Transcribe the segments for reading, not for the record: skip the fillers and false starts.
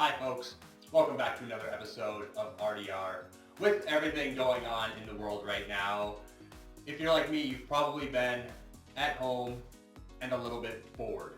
Hi folks, welcome back to another episode of RDR. With everything going on in the world right now, if you're like me, you've probably been at home and a little bit bored.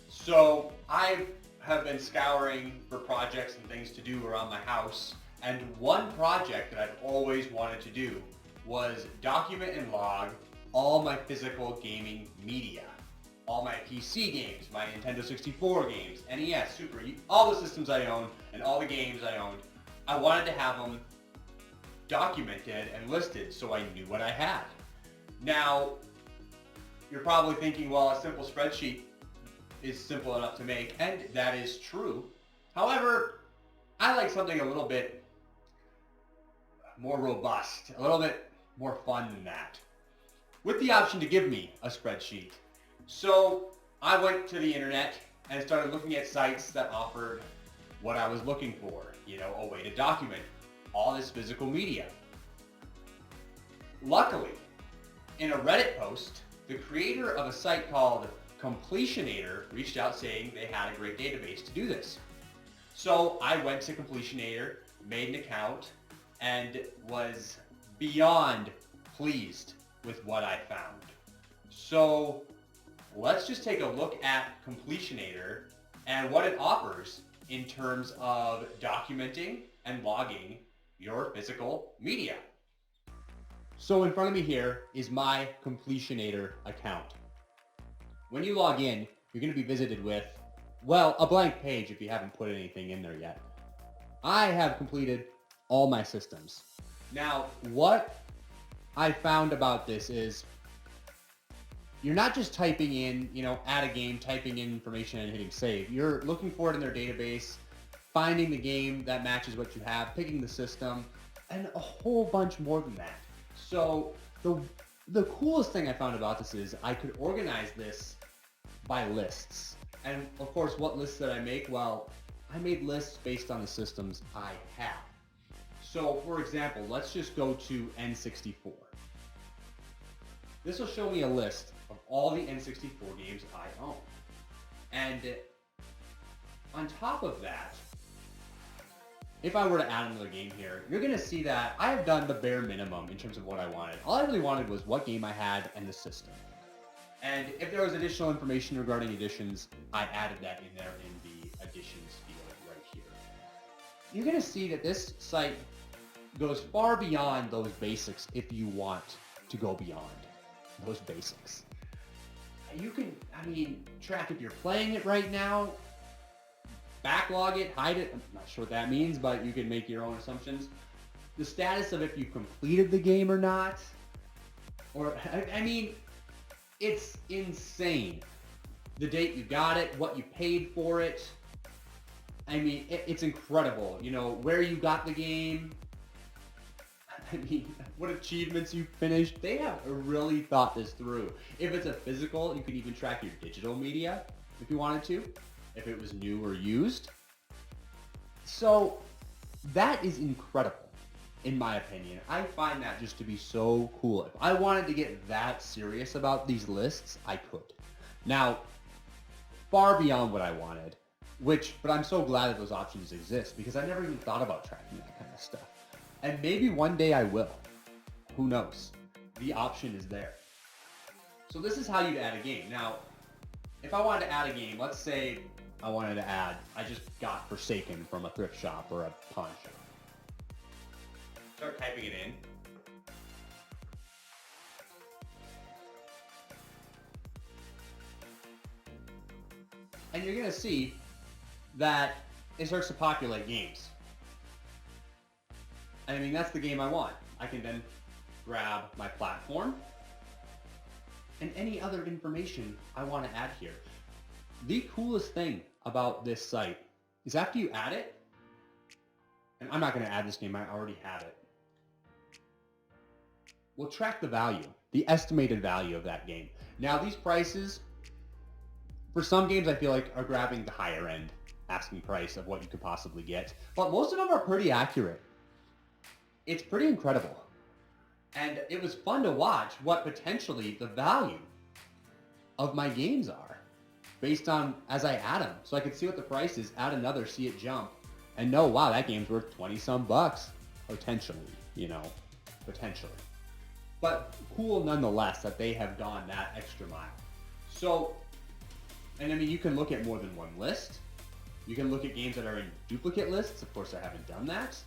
So I have been scouring for projects and things to do around my house, and one project that I've always wanted to do was document and log all my physical gaming media. All my PC games, my Nintendo 64 games, NES, Super, all the systems I own and all the games I owned, I wanted to have them documented and listed so I knew what I had. Now, you're probably thinking, well, a simple spreadsheet is simple enough to make, and that is true. However, I like something a little bit more robust, a little bit more fun than that, with the option to give me a spreadsheet. So I went to the internet and started looking at sites that offered what I was looking for, a way to document all this physical media. Luckily, in a Reddit post, the creator of a site called Completionator reached out saying they had a great database to do this. So I went to Completionator, made an account, and was beyond pleased with what I found. So let's just take a look at Completionator and what it offers in terms of documenting and logging your physical media. So in front of me here is my Completionator account. When you log in, you're going to be visited with, well, a blank page if you haven't put anything in there yet. I have completed all my systems. Now, what I found about this is you're not just typing in, add a game, typing in information and hitting save. You're looking for it in their database, finding the game that matches what you have, picking the system, and a whole bunch more than that. So the coolest thing I found about this is I could organize this by lists. And of course, what lists did I make? Well, I made lists based on the systems I have. So for example, let's just go to N64. This will show me a list of all the N64 games I own. And on top of that, if I were to add another game here, you're going to see that I have done the bare minimum in terms of what I wanted. All I really wanted was what game I had and the system. And if there was additional information regarding additions, I added that in there in the additions field right here. You're going to see that this site goes far beyond those basics if you want to go beyond those basics. You can, track if you're playing it right now, backlog it, hide it. I'm not sure what that means, but you can make your own assumptions. The status of if you completed the game or not. Or, it's insane. The date you got it, what you paid for it. It's incredible. Where you got the game. What achievements you finished. They have really thought this through. If it's a physical, you could even track your digital media if you wanted to, if it was new or used. So that is incredible, in my opinion. I find that just to be so cool. If I wanted to get that serious about these lists, I could. Now, far beyond what I wanted, but I'm so glad that those options exist because I never even thought about tracking that kind of stuff. And maybe one day I will. Who knows? The option is there. So this is how you'd add a game. Now, if I wanted to add a game, let's say I wanted to add, I just got Forsaken from a thrift shop or a pawn shop. Start typing it in. And you're going to see that it starts to populate games. That's the game I want. I can then grab my platform and any other information I want to add here. The coolest thing about this site is after you add it, and I'm not going to add this game, I already have it. We'll track the value, the estimated value of that game. Now these prices, for some games I feel like are grabbing the higher end asking price of what you could possibly get, but most of them are pretty accurate. It's pretty incredible. And it was fun to watch what potentially the value of my games are. based on as I add them. So I could see what the price is, add another, see it jump, and know, wow, that game's worth 20 some bucks, potentially, potentially. But cool nonetheless that they have gone that extra mile. So, and I mean, you can look at more than one list. You can look at games that are in duplicate lists. Of course, I haven't done that.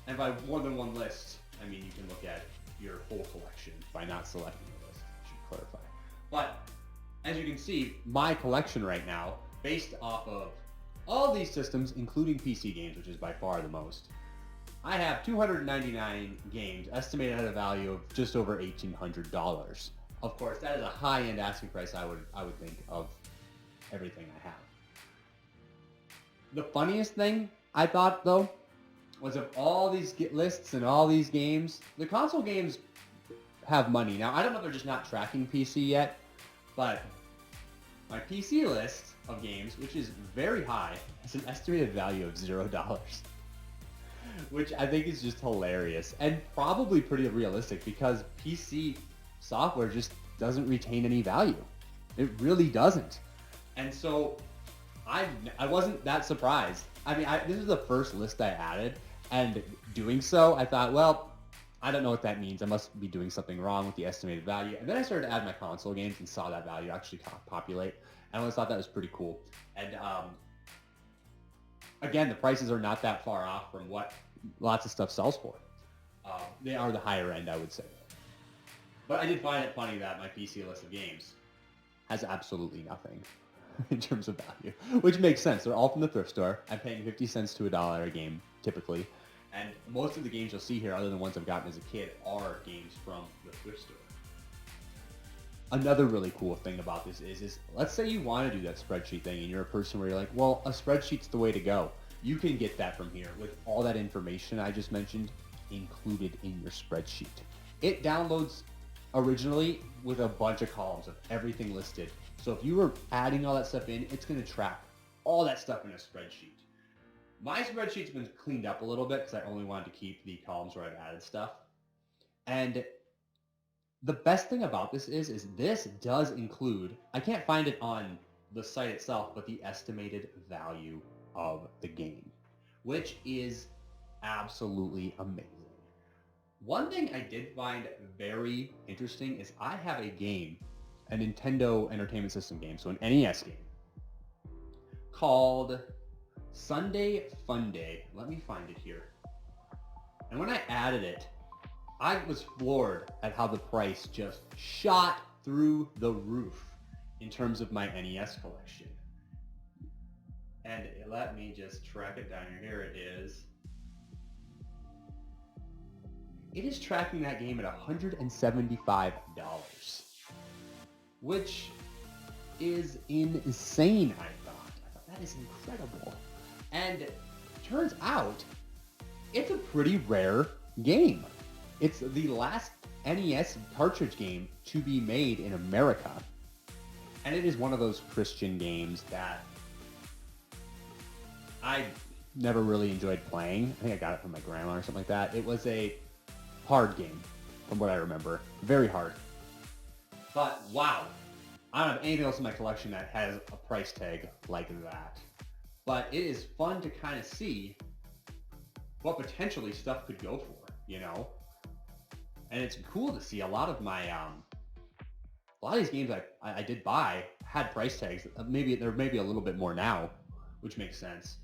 And by more than one list, I mean you can look at your whole collection by not selecting a list, I should clarify. But as you can see, my collection right now, based off of all these systems, including PC games, which is by far the most, I have 299 games estimated at a value of just over $1,800. Of course, that is a high-end asking price I would think of everything I have. The funniest thing I thought though was of all these lists and all these games, the console games have money. Now I don't know if they're just not tracking PC yet, but my PC list of games, which is very high, has an estimated value of $0. Which I think is just hilarious and probably pretty realistic because PC software just doesn't retain any value. It really doesn't. And so I wasn't that surprised. I mean, this is the first list I added, and doing so, I thought, well, I don't know what that means. I must be doing something wrong with the estimated value. And then I started to add my console games and saw that value actually populate. And I always thought that was pretty cool. And again, the prices are not that far off from what lots of stuff sells for. They are the higher end, I would say. But I did find it funny that my PC list of games has absolutely nothing in terms of value, which makes sense. They're all from the thrift store. I'm paying 50 cents to $1 a game, typically. And most of the games you'll see here, other than ones I've gotten as a kid, are games from the thrift store. Another really cool thing about this is let's say you want to do that spreadsheet thing and you're a person where you're like, well, a spreadsheet's the way to go. You can get that from here with all that information I just mentioned included in your spreadsheet. It downloads originally with a bunch of columns of everything listed. So if you were adding all that stuff in, it's going to track all that stuff in a spreadsheet. My spreadsheet's been cleaned up a little bit because I only wanted to keep the columns where I've added stuff. And the best thing about this is this does include, I can't find it on the site itself, but the estimated value of the game, which is absolutely amazing. One thing I did find very interesting is I have a game, a Nintendo Entertainment System game, so an NES game, called Sunday Fun Day. Let me find it here. And when I added it, I was floored at how the price just shot through the roof in terms of my NES collection. And let me just track it down here. Here it is. It is tracking that game at $175, which is insane, I thought that is incredible. And turns out it's a pretty rare game. It's the last NES cartridge game to be made in America. And it is one of those Christian games that I never really enjoyed playing. I think I got it from my grandma or something like that. It was a hard game, from what I remember. Very hard. But wow, I don't have anything else in my collection that has a price tag like that. But it is fun to kind of see what potentially stuff could go for, you know? And it's cool to see a lot of my, a lot of these games I did buy had price tags. Maybe there may be a little bit more now, which makes sense.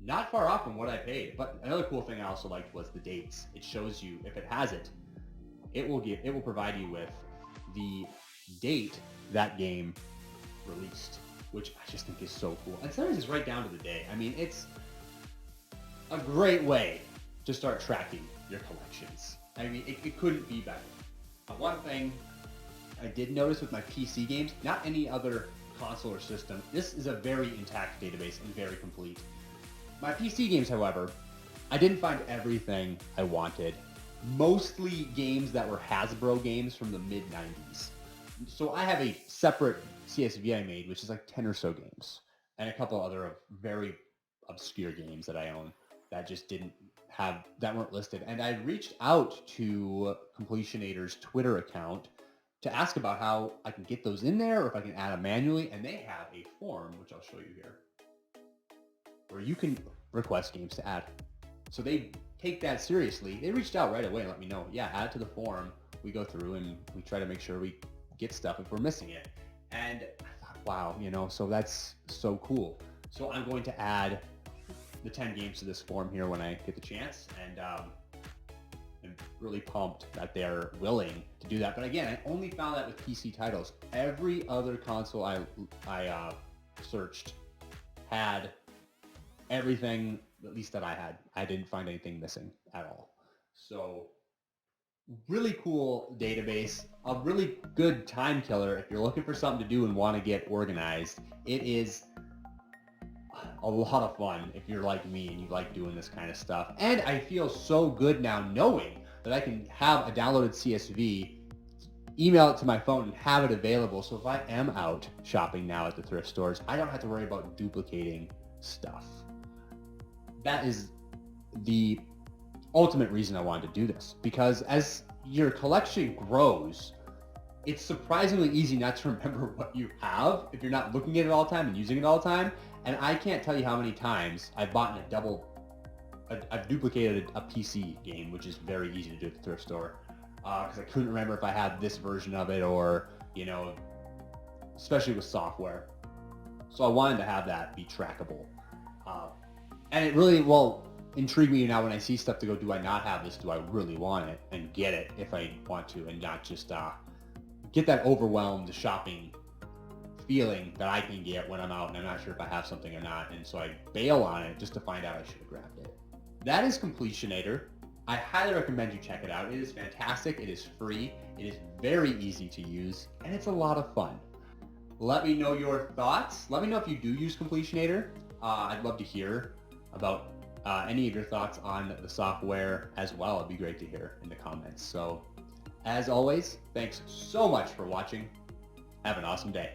Not far off from what I paid. But another cool thing I also liked was the dates. It shows you, if it has it, it will provide you with the date that game released, which I just think is so cool. And sometimes it's right down to the day. I mean, it's a great way to start tracking your collections. I mean, it couldn't be better. One thing I did notice with my PC games, not any other console or system, this is a very intact database and very complete. My PC games, however, I didn't find everything I wanted. Mostly games that were Hasbro games from the mid-90s. So I have a separate CSV I made, which is like 10 or so games, and a couple other very obscure games that I own that just that weren't listed. And I reached out to Completionator's Twitter account to ask about how I can get those in there or if I can add them manually. And they have a form, which I'll show you here, where you can request games to add. So they take that seriously. They reached out right away and let me know, yeah, add it to the form. We go through and we try to make sure we get stuff if we're missing it. And I thought, wow, so that's so cool. So I'm going to add the 10 games to this form here when I get the chance. And I'm really pumped that they're willing to do that. But again, I only found that with PC titles. Every other console I searched had everything, at least that I had. I didn't find anything missing at all. So really cool database, a really good time killer if you're looking for something to do and want to get organized. It is a lot of fun if you're like me and you like doing this kind of stuff. And I feel so good now knowing that I can have a downloaded CSV, email it to my phone, and have it available. So if I am out shopping now at the thrift stores, I don't have to worry about duplicating stuff. That is the ultimate reason I wanted to do this, because as your collection grows, it's surprisingly easy not to remember what you have if you're not looking at it all the time and using it all the time. And I can't tell you how many times I've bought I've duplicated a PC game, which is very easy to do at the thrift store, because I couldn't remember if I had this version of it or, especially with software. So I wanted to have that be trackable. And it really, intrigue me now when I see stuff to go, do I not have this? Do I really want it? And get it if I want to, and not just get that overwhelmed shopping feeling that I can get when I'm out and I'm not sure if I have something or not. And so I bail on it just to find out I should have grabbed it. That is Completionator. I highly recommend you check it out. It is fantastic. It is free. It is very easy to use, and it's a lot of fun. Let me know your thoughts. Let me know if you do use Completionator. I'd love to hear about any of your thoughts on the software as well. It'd be great to hear in the comments. So as always, thanks so much for watching. Have an awesome day.